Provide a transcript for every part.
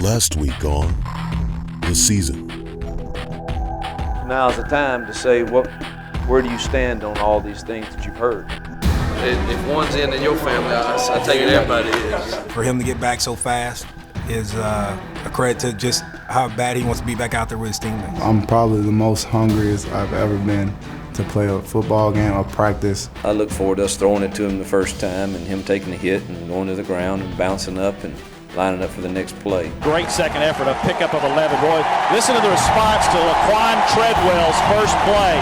Last week on The Season. Now's the time to say where do you stand on all these things that you've heard? If one's in your family, I take it everybody is. For him to get back so fast is a credit to just how bad he wants to be back out there with his teammates. I'm probably the most hungriest I've ever been to play a football game or practice. I look forward to us throwing it to him the first time and him taking the hit and going to the ground and bouncing up and lining up for the next play. Great second effort, a pickup of 11. Boy, listen to the response to Laquan Treadwell's first play.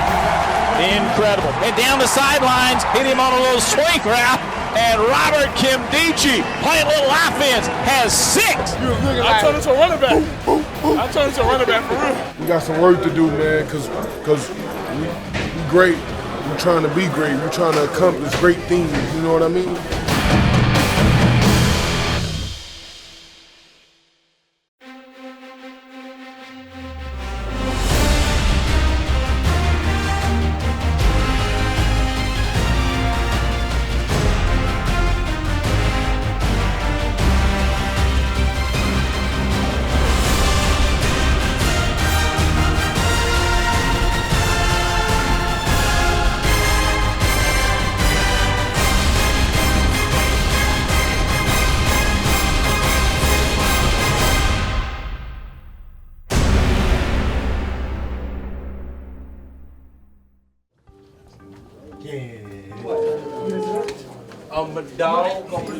Incredible. And down the sidelines, hit him on a little swing route. And Robert KIMMDICHE, playing a little offense, has 6. I turned into a running back. I turned into a running back for real. We got some work to do, man, because we great. We're trying to be great. We're trying to accomplish great things, you know what I mean?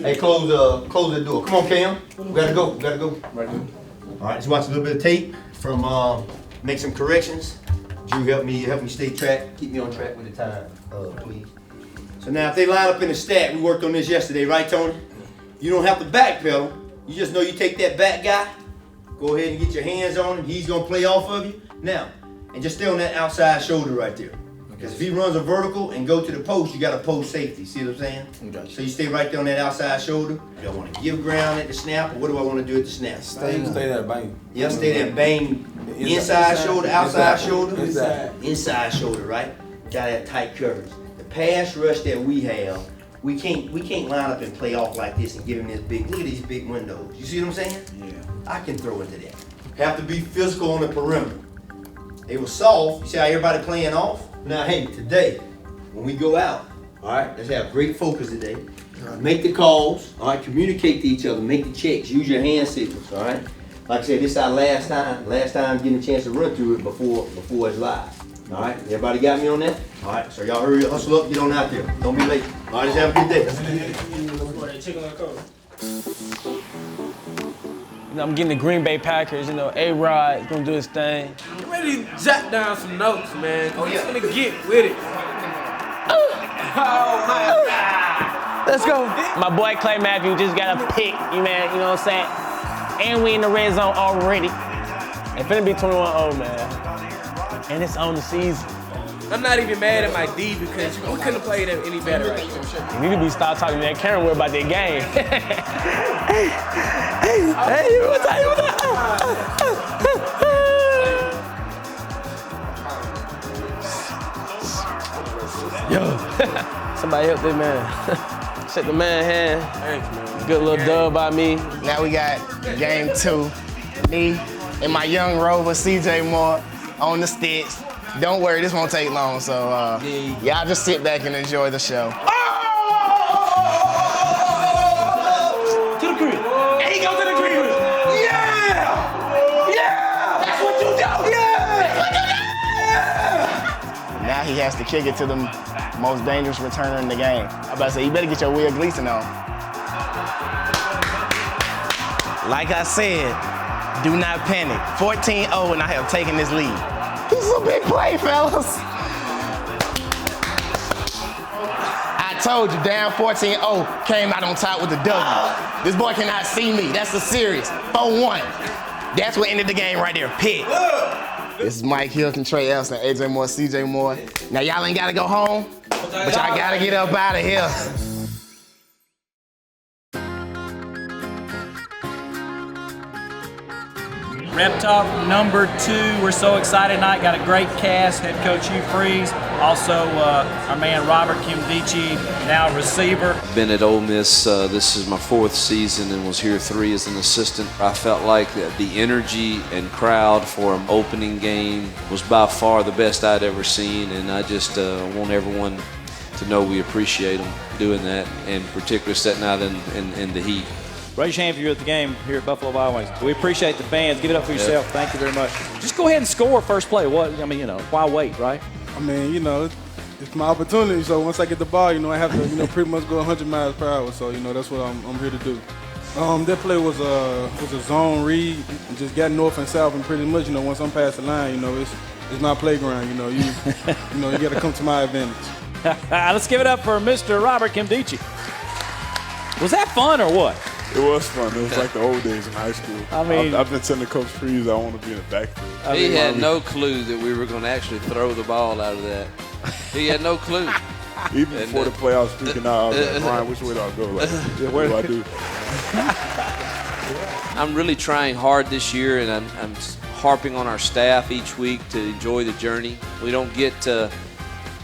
Hey, close the door. Come on, Cam. We gotta go. Right here. All right, let's watch a little bit of tape from make some corrections. Drew, help me stay track. Keep me on track with the time, please. So now, if they line up in the stack, we worked on this yesterday, right, Tony? You don't have to backpedal. You just know you take that back guy, go ahead and get your hands on him. He's gonna play off of you. Now, and just stay on that outside shoulder right there. Because if he runs a vertical and go to the post, you got a post safety. See what I'm saying? Okay. So you stay right there on that outside shoulder. Do I want to give ground at the snap, or what do I want to do at the snap? Stay there, bang. Yeah, stay there and bang. Inside shoulder, outside shoulder. Inside shoulder, right? Got that tight coverage. The pass rush that we have, we can't line up and play off like this and give him this big. Look at these big windows. You see what I'm saying? Yeah. I can throw into that. Have to be physical on the perimeter. They were soft. You see how everybody playing off? Now, hey, today, when we go out, all right, let's have great focus today. Make the calls, all right, communicate to each other, make the checks, use your hand signals, all right? Like I said, this is our last time getting a chance to run through it before it's live, all right? Everybody got me on that? All right, so y'all hurry up, hustle up, get on out there. Don't be late. All right, let's have a good day. I'm getting the Green Bay Packers, A-Rod gonna do his thing. Get ready to jot down some notes, man. Oh, yeah. Gonna get with it. Oh, my God. Let's go. My boy Clay Matthews just got a pick, you know what I'm saying? And we in the red zone already. It's finna be 21-0, man. And it's on the season. I'm not even mad at my D because we couldn't have played him any better right now. You need to be start talking to that Karen about that game. Hey, what's that? Yo, somebody help that man. Shake the man's hand. Thanks, man. Good little dub by me. Now we got game 2. Me and my young rover, CJ Moore, on the sticks. Don't worry, this won't take long, so y'all just sit back and enjoy the show. To the crib. And he goes to the crib. Yeah! Yeah! That's what you do! Yeah! Now he has to kick it to the most dangerous returner in the game. I'm about to say, you better get your Will Gleason on. Like I said, do not panic. 14-0 and I have taken this lead. This is a big play, fellas. I told you, down 14-0, came out on top with the W. This boy cannot see me. That's a serious 4-1. That's what ended the game right there, pick. This is Mike Hilton, Trey Elson, AJ Moore, CJ Moore. Now y'all ain't gotta go home, but y'all gotta get up out of here. Rep Talk number 2. We're so excited tonight. Got a great cast. Head coach Hugh Freeze. Also, our man Robert KIMMDICHE, now receiver. Been at Ole Miss. This is my 4th season and was here 3 as an assistant. I felt like the energy and crowd for an opening game was by far the best I'd ever seen, and I just want everyone to know we appreciate them doing that, and particularly setting out in the heat. Raise your hand if you're at the game here at Buffalo Wild Wings. We appreciate the fans. Give it up for yourself. Thank you very much. Just go ahead and score first play. Why wait, right? I mean, it's my opportunity. So once I get the ball, I have to, pretty much go 100 miles per hour. So, that's what I'm here to do. That play was a zone read, and just got north and south, and pretty much, once I'm past the line, it's my playground. You got to come to my advantage. Let's give it up for Mr. Robert KIMMDICHE. Was that fun or what? It was fun. It was like the old days in high school. I mean, I've been telling Coach Freeze I want to be in the backfield. He had no clue that we were going to actually throw the ball out of that. He had no clue. Even before the playoffs, speaking out, I was like, Ryan, which way do I go? Like, what do I do? I'm really trying hard this year, and I'm harping on our staff each week to enjoy the journey. We don't get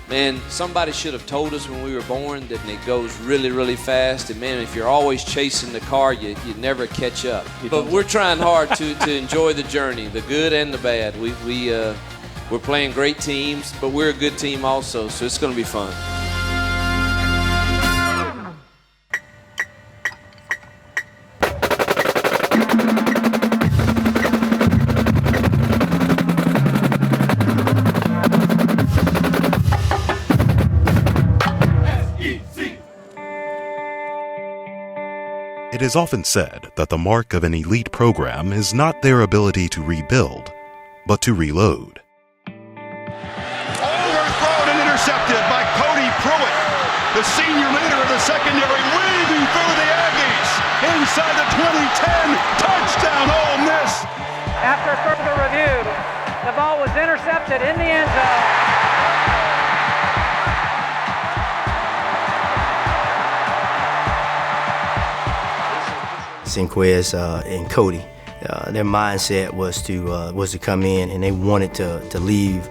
man, somebody should have told us when we were born that it goes really, really fast. And, man, if you're always chasing the car, you never catch up. But we're trying hard to enjoy the journey, the good and the bad. We're playing great teams, but we're a good team also, so it's going to be fun. It is often said that the mark of an elite program is not their ability to rebuild, but to reload. Overthrown and intercepted by Cody Pruitt, the senior leader of the secondary, weaving through the Aggies. Inside the 2010, touchdown Ole Miss. After further review, the ball was intercepted in the end zone. Sinquez and Cody, their mindset was to come in, and they wanted to leave,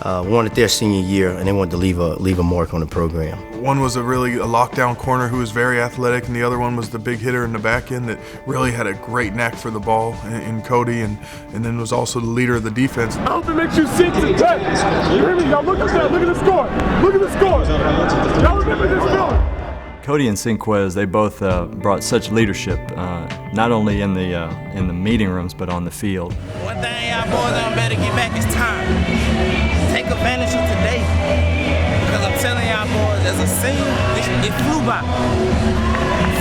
wanted their senior year, and they wanted to leave a mark on the program. One was a lockdown corner who was very athletic, and the other one was the big hitter in the back end that really had a great knack for the ball in Cody, and then was also the leader of the defense. I hope it makes you sit today. You hear me? Y'all look at that. Look at the score. Look at the score. Y'all remember this feeling. Cody and Sinquez, they both brought such leadership, not only in the meeting rooms, but on the field. One thing y'all boys better get back is time. Take advantage of today. Because I'm telling y'all boys, as a senior, it flew by.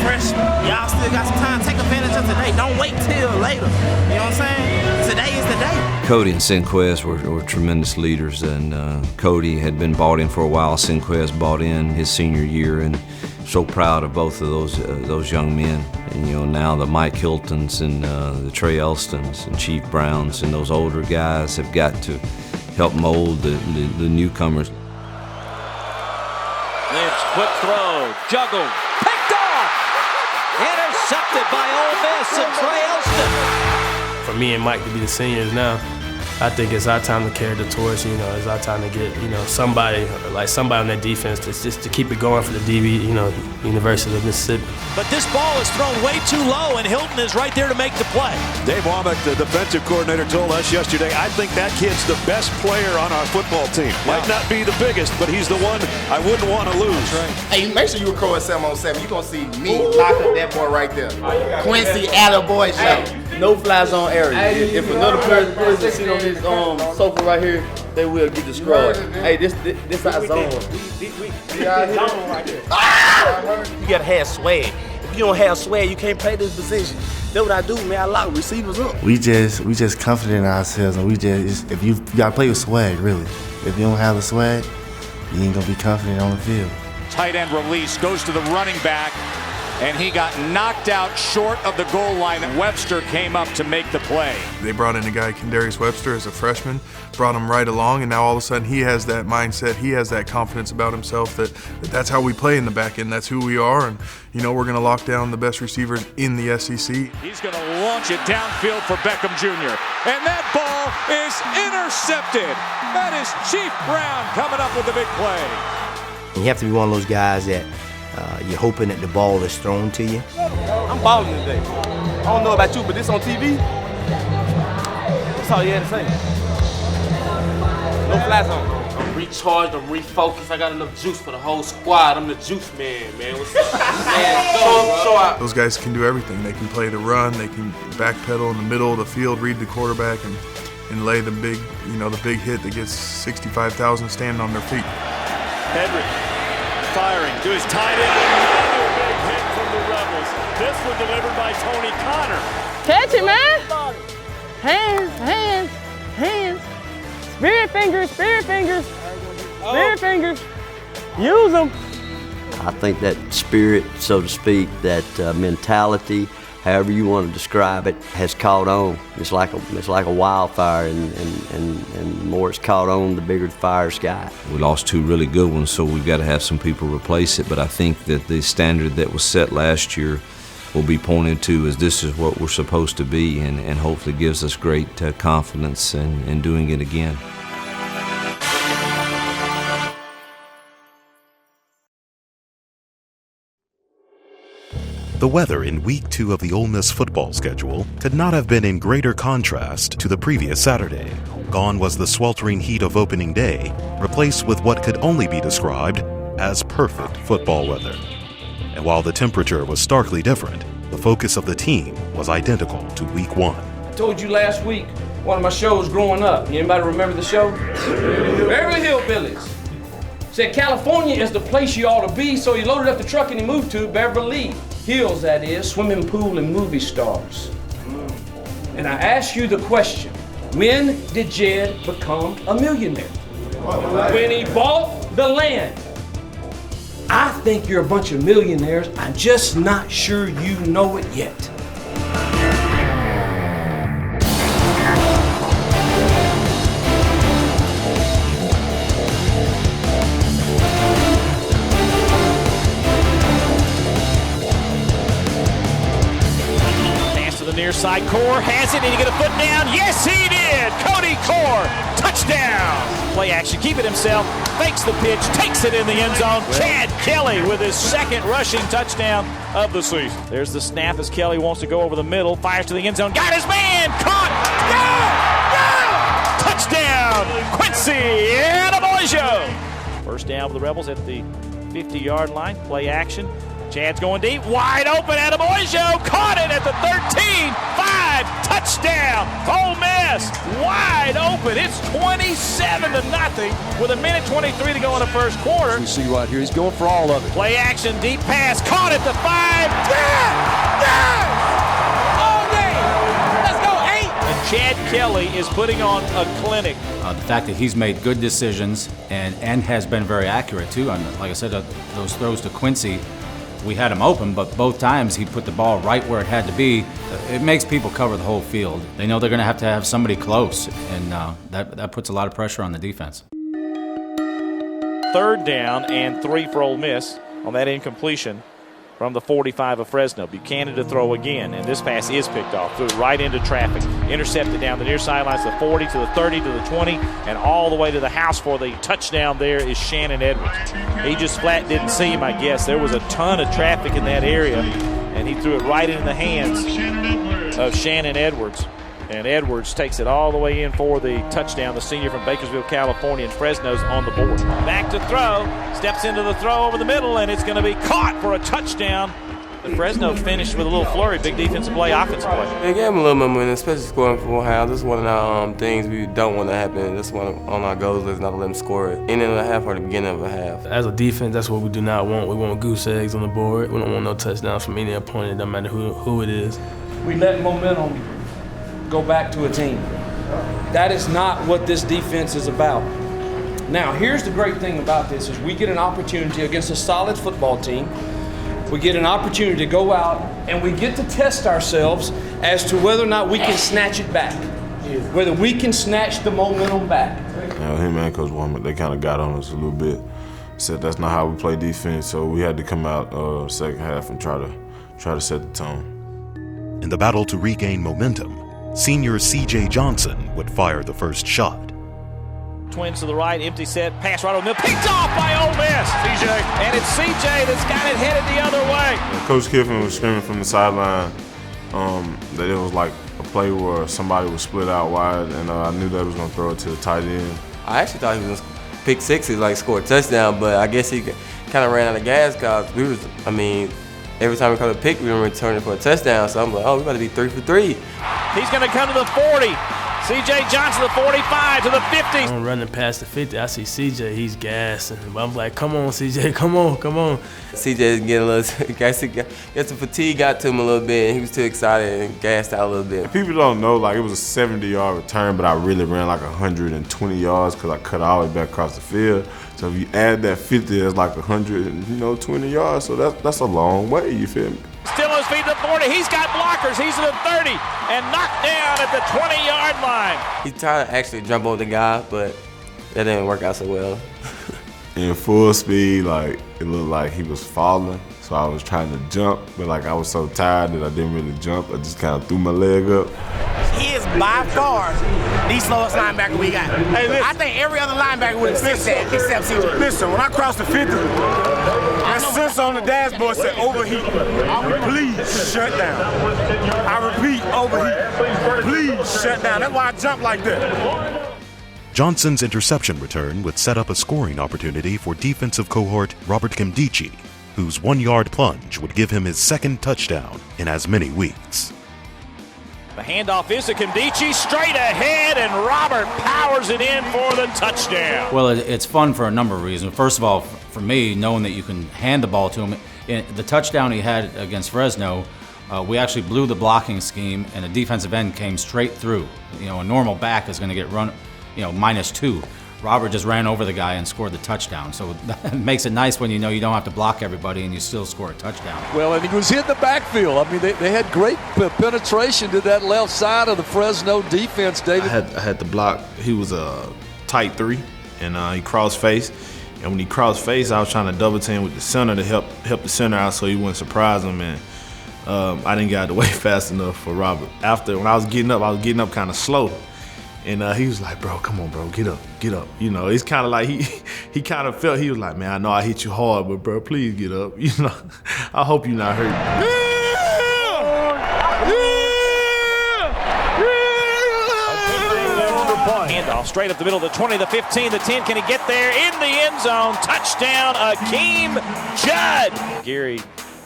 Freshman, y'all still got some time. Take advantage of today. Don't wait till later. You know what I'm saying? Today is the day. Cody and Sinquez were tremendous leaders, and Cody had been bought in for a while. Sinquez bought in his senior year, and so proud of both of those young men. And now the Mike Hiltons and the Trey Elstons and Chief Browns and those older guys have got to help mold the newcomers. Lynch, quick throw, juggled, picked off, intercepted by Ole Miss and Trey Elston. For me and Mike to be the seniors now, I think it's our time to carry the torch. It's our time to get somebody on that defense to keep it going for the DB, University of Mississippi. But this ball is thrown way too low, and Hilton is right there to make the play. Dave Womack, the defensive coordinator, told us yesterday, I think that kid's the best player on our football team. Might not be the biggest, but he's the one I wouldn't want to lose. Right. Hey, make sure you record 7-on-7. You're going to see me lock up that boy right there. Quincy Attaboy show. No fly zone area. If another person sit on this sofa right here, they will get destroyed. Hey, this our zone. We out here. Zone right here. You gotta have swag. If you don't have swag, you can't play this position. That's what I do, man. I lock receivers up. We just confident in ourselves, and if you gotta play with swag, really. If you don't have the swag, you ain't gonna be confident on the field. Tight end release goes to the running back. and he got knocked out short of the goal line. Webster came up to make the play. They brought in a guy, Kendarius Webster, as a freshman, brought him right along, and now all of a sudden he has that mindset, he has that confidence about himself that that's how we play in the back end, that's who we are, and you know we're going to lock down the best receivers in the SEC. He's going to launch it downfield for Beckham Jr., and that ball is intercepted. That is Chief Brown coming up with the big play. You have to be one of those guys that you're hoping that the ball is thrown to you. I'm balling today. I don't know about you, but this on TV, that's all you had to say. No fly zone. I'm recharged, I'm refocused. I got enough juice for the whole squad. I'm the juice man, What's up? Man, Those guys can do everything. They can play the run, they can backpedal in the middle of the field, read the quarterback, and lay the big, the big hit that gets 65,000 standing on their feet. Hedrick firing to his tight end. Another big hit from the Rebels. This one delivered by Tony Connor. Catch it, man. Hands, hands, hands. Spirit fingers, spirit fingers, spirit fingers. Use them. I think that spirit, so to speak, that mentality, however you want to describe it, has caught on. It's like a wildfire, and the more it's caught on, the bigger the fire's got. We lost two really good ones, so we've got to have some people replace it. But I think that the standard that was set last year will be pointed to as this is what we're supposed to be, and hopefully gives us great confidence in doing it again. The weather in Week 2 of the Ole Miss football schedule could not have been in greater contrast to the previous Saturday. Gone was the sweltering heat of opening day, replaced with what could only be described as perfect football weather. And while the temperature was starkly different, the focus of the team was identical to Week 1. I told you last week, one of my shows growing up. Anybody remember the show? Beverly Hillbillies. Said California is the place you ought to be, so he loaded up the truck and he moved to Beverly Hills, that is, swimming pool and movie stars. And I ask you the question, when did Jed become a millionaire? When he bought the land. I think you're a bunch of millionaires. I'm just not sure you know it yet. Pass to the near side. Core has it. Did he get a foot down? Yes, he did. Cody Core, touchdown. Play action, keep it himself, fakes the pitch, takes it in the end zone. Chad Kelly with his second rushing touchdown of the season. There's the snap as Kelly wants to go over the middle, fires to the end zone, got his man, caught, go! Touchdown, Quincy Adebojo. First down for the Rebels at the 50-yard line, play action. Chad's going deep, wide open, Adebojo caught it at the 13, 5, touchdown, Ole Miss, wide open. It's 27-0 with a minute 23 to go in the first quarter. You see right here, he's going for all of it. Play action, deep pass, caught at the 5, all day, let's go 8. And Chad Kelly is putting on a clinic. The fact that he's made good decisions and has been very accurate too. And like I said, those throws to Quincy, we had him open, but both times he put the ball right where it had to be. It makes people cover the whole field. They know they're going to have somebody close, and that puts a lot of pressure on the defense. Third down and 3 for Ole Miss on that incompletion from the 45 of Fresno. Buchanan to throw again, and this pass is picked off. Threw it right into traffic. Intercepted down the near sidelines, the 40 to the 30 to the 20, and all the way to the house for the touchdown. There is Shannon Edwards. He just flat didn't see him, I guess. There was a ton of traffic in that area, and he threw it right into the hands of Shannon Edwards. And Edwards takes it all the way in for the touchdown. The senior from Bakersville, California, and Fresno's on the board. Back to throw, steps into the throw over the middle, and it's going to be caught for a touchdown. The Fresno finished with a little flurry, big defensive play, offensive play. It gave him a little momentum, especially scoring from one half. This is one of our things we don't want to happen. This is one on our goals list, not to let them score it. End of a half or the beginning of a half. As a defense, that's what we do not want. We want goose eggs on the board. We don't want no touchdowns from any opponent, no matter who it is. We let momentum go back to a team. That is not what this defense is about. Now, here's the great thing about this is we get an opportunity against a solid football team we get an opportunity to go out and we get to test ourselves as to whether or not we can snatch it back, whether we can snatch the momentum back. Him and Coach Womack, they kind of got on us a little bit. Said that's not how we play defense, so we had to come out second half and try to set the tone. In the battle to regain momentum, senior C.J. Johnson would fire the first shot. Twins to the right, empty set, pass right over the middle, picked off by Ole Miss. CJ. And it's CJ that's got it headed the other way. Coach Kiffin was screaming from the sideline that it was like a play where somebody was split out wide, and I knew they was going to throw it to the tight end. I actually thought he was going to pick sixes, like score a touchdown, but I guess he kind of ran out of gas because every time we caught a pick, we were returning for a touchdown. So I'm like, oh, we're going to be 3 for 3. He's going to come to the 40. C.J. Johnson, the 45 to the 50. I'm running past the 50. I see C.J. He's gassing. But I'm like, come on, C.J. Come on, come on. C.J.'s getting a little, guess the fatigue got to him a little bit. And he was too excited and gassed out a little bit. People don't know, like, it was a 70-yard return, but I really ran like 120 yards because I cut all the way back across the field. So if you add that 50, it's like 120 yards. So that's a long way, you feel me? Still on his feet at the 40. He's got blockers. He's at the 30 and knocked down at the 20-yard line. He tried to actually jump over the guy, but that didn't work out so well. In full speed, like, it looked like he was falling. So I was trying to jump, but like I was so tired that I didn't really jump. I just kind of threw my leg up. He is by far the slowest linebacker we got. Hey, I think every other linebacker would accept that, except CJ. Listen, when I crossed the 50, that sensor on the dashboard said overheat. Please shut down. I repeat, overheat. Please shut down. That's why I jumped like that. Johnson's interception return would set up a scoring opportunity for defensive cohort Robert KIMMDICHE, whose 1-yard plunge would give him his second touchdown in as many weeks. The handoff is to KIMMDICHE, straight ahead, and Robert powers it in for the touchdown. Well, it's fun for a number of reasons. First of all, for me, knowing that you can hand the ball to him. In the touchdown he had against Fresno, we actually blew the blocking scheme, and the defensive end came straight through. You know, a normal back is going to get run, -2. Robert just ran over the guy and scored the touchdown. So that makes it nice when you know you don't have to block everybody and you still score a touchdown. Well, and he was in the backfield. I mean, they had great penetration to that left side of the Fresno defense, David. I had to block. He was a tight 3, and he crossed face. And when he crossed face, I was trying to double team with the center to help the center out so he wouldn't surprise him. And I didn't get out of the way fast enough for Robert. When I was getting up kind of slow. And he was like, bro, come on, bro, get up. You know, it's kind of like he kind of felt, he was like, man, I know I hit you hard, but bro, please get up. You know, I hope you're not hurt. Handoff straight up the middle of the 20, the 15, the 10. Can he get there? In the end zone. Touchdown, Akeem Judd. Gary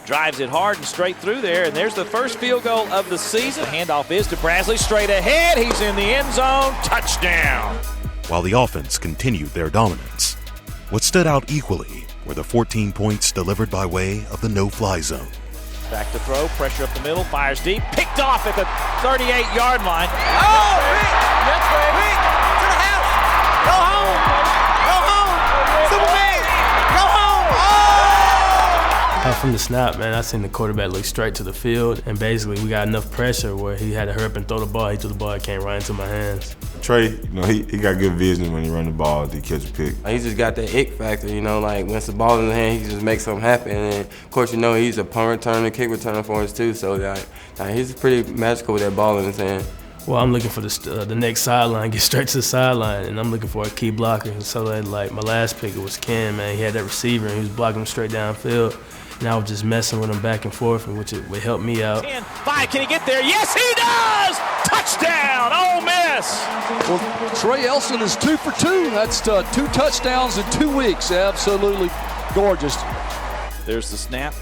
drives it hard and straight through there, and there's the first field goal of the season. The handoff is to Brasley, straight ahead. He's in the end zone. Touchdown. While the offense continued their dominance, what stood out equally were the 14 points delivered by way of the no-fly zone. Back to throw, pressure up the middle, fires deep, picked off at the 38-yard line. Oh, Rick! Rick! To the house! Go home! Go home! Superman! Go home! Oh! From the snap, man, I seen the quarterback look straight to the field, and basically we got enough pressure where he had to hurry up and throw the ball. He threw the ball, it came right into my hands. Trey, he got good vision when he run the ball, he catch a pick. He just got that ick factor, like once the ball in the hand, he just makes something happen. And of course, he's a punt returner, kick returner for us too, so he's pretty magical with that ball in his hand. Well, I'm looking for the next sideline, get straight to the sideline, and I'm looking for a key blocker. And so my last pick was Ken, man. He had that receiver, and he was blocking him straight downfield. And I was just messing with him back and forth, which would help me out. 10-5, can he get there? Yes, he does! Touchdown, Ole Miss! Well, Trey Elson is 2 for 2. That's 2 touchdowns in 2 weeks. Absolutely gorgeous. There's the snap,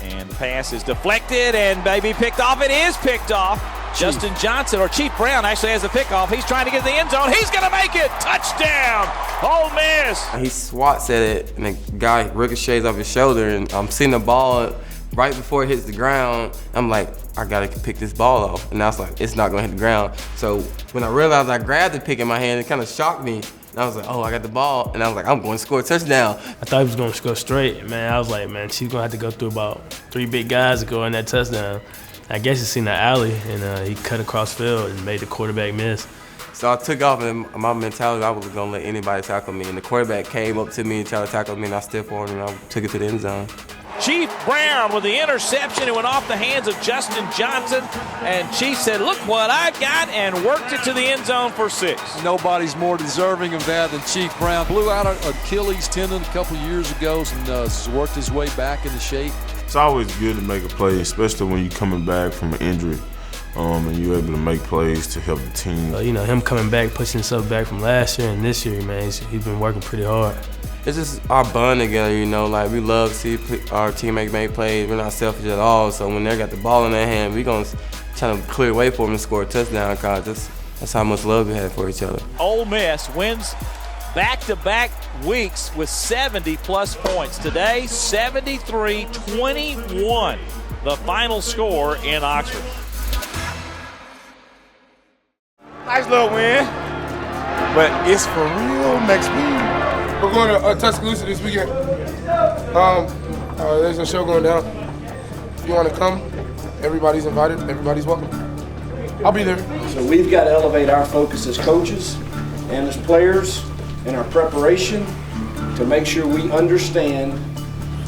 and the pass is deflected, and maybe picked off. It is picked off. Justin Johnson, or Chief Brown, actually has the pickoff. He's trying to get to the end zone. He's going to make it. Touchdown, Ole Miss. He swats at it, and the guy ricochets off his shoulder, and I'm seeing the ball right before it hits the ground. I'm like, I got to pick this ball off. And I was like, it's not going to hit the ground. So when I realized I grabbed the pick in my hand, it kind of shocked me. And I was like, oh, I got the ball. And I was like, I'm going to score a touchdown. I thought he was going to score straight, man. I was like, man, she's going to have to go through about 3 big guys to go in that touchdown. I guess he seen the alley, and he cut across field and made the quarterback miss. So I took off, and my mentality, I wasn't going to let anybody tackle me. And the quarterback came up to me and tried to tackle me, and I stepped on him, and I took it to the end zone. Chief Brown with the interception. It went off the hands of Justin Johnson, and Chief said, look what I got, and worked it to the end zone for 6. Nobody's more deserving of that than Chief Brown. Blew out an Achilles tendon a couple years ago and has worked his way back into shape. It's always good to make a play, especially when you're coming back from an injury and you're able to make plays to help the team. You know, him coming back, pushing himself back from last year and this year, man, he's been working pretty hard. It's just our bond together, you know, like we love to see our teammates make plays. We're not selfish at all, so when they got the ball in their hand, we're going to try to clear way for them to score a touchdown, because that's how much love we have for each other. Ole Miss wins back-to-back weeks with 70-plus points. Today, 73-21, the final score in Oxford. Nice little win, but it's for real next week. We're going to Tuscaloosa this weekend. There's a show going down. If you want to come, everybody's invited. Everybody's welcome. I'll be there. So we've got to elevate our focus as coaches and as players in our preparation to make sure we understand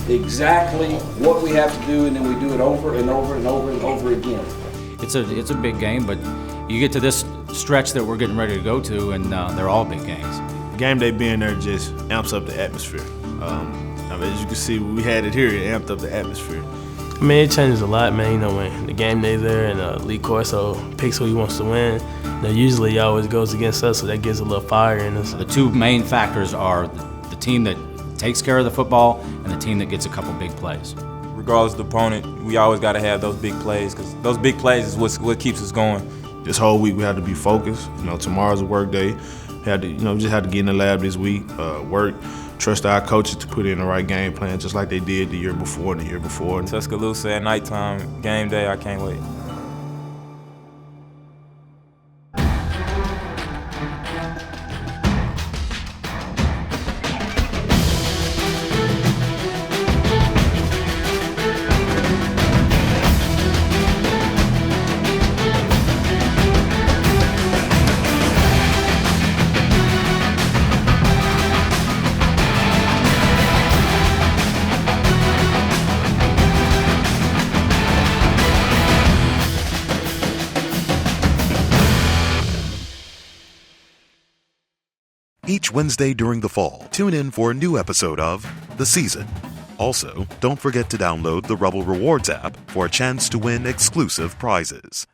exactly what we have to do, and then we do it over and over and over and over again. It's a big game, but you get to this stretch that we're getting ready to go to, and they're all big games. Game day being there just amps up the atmosphere. I mean, as you can see, we had it here, it amped up the atmosphere. I mean, it changes a lot, man. You know, when the game day there and Lee Corso picks who he wants to win, you know, usually he always goes against us, so that gives a little fire in us. The 2 main factors are the team that takes care of the football and the team that gets a couple big plays. Regardless of the opponent, we always got to have those big plays, because those big plays is what keeps us going. This whole week we had to be focused. You know, tomorrow's a work day. Had to, you know, just had to get in the lab this week, work, trust our coaches to put in the right game plan, just like they did the year before and the year before. Tuscaloosa at nighttime, game day, I can't wait. Each Wednesday during the fall, tune in for a new episode of The Season. Also, don't forget to download the Rebel Rewards app for a chance to win exclusive prizes.